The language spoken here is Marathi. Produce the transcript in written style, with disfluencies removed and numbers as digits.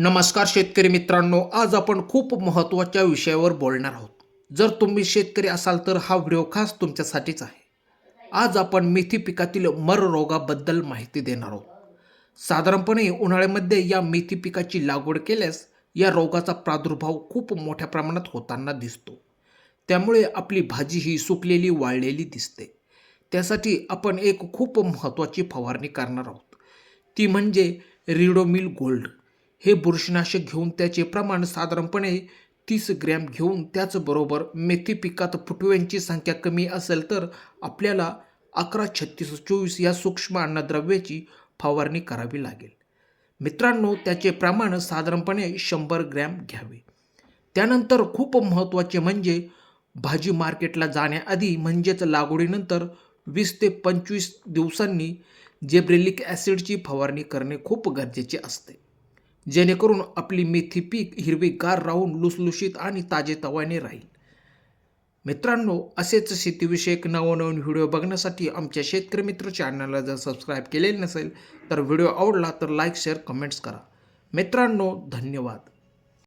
नमस्कार शेतकरी मित्रांनो, आज आपण खूप महत्त्वाच्या विषयावर बोलणार आहोत. जर तुम्ही शेतकरी असाल तर हा व्हिडिओ खास तुमच्यासाठीच आहे. आज आपण मेथी पिकातील मर रोगाबद्दल माहिती देणार आहोत. साधारणपणे उन्हाळ्यामध्ये या मेथी पिकाची लागवड केल्यास या रोगाचा प्रादुर्भाव खूप मोठ्या प्रमाणात होताना दिसतो. त्यामुळे आपली भाजी ही सुकलेली वाळलेली दिसते. त्यासाठी आपण एक खूप महत्त्वाची फवारणी करणार आहोत. ती म्हणजे रिडोमिल गोल्ड. हे बुरशीनाशक घेऊन त्याचे प्रमाण साधारणपणे 30 ग्रॅम घेऊन त्याचबरोबर मेथी पिकात फुटव्यांची संख्या कमी असेल तर आपल्याला 11-36-24 या सूक्ष्म अन्नद्रव्याची फवारणी करावी लागेल. मित्रांनो, त्याचे प्रमाण साधारणपणे 100 ग्रॅम घ्यावे. त्यानंतर खूप महत्त्वाचे म्हणजे भाजी मार्केटला जाण्याआधी म्हणजेच लागवडीनंतर 20 ते 25 दिवसांनी जेब्रेलिक ॲसिडची फवारणी करणे खूप गरजेचे असते. जेणेकरून आपली मेथी पीक हिरवीगार राहून लुसलुशीत आणि ताजेतवाने राहील. मित्रांनो, असेच शेतीविषयक नवनवीन व्हिडिओ बघण्यासाठी आमच्या शेतकरी मित्र चॅनलला जर सबस्क्राईब केलेले नसेल तर व्हिडिओ आवडला तर लाईक, शेअर, कमेंट्स करा. मित्रांनो, धन्यवाद.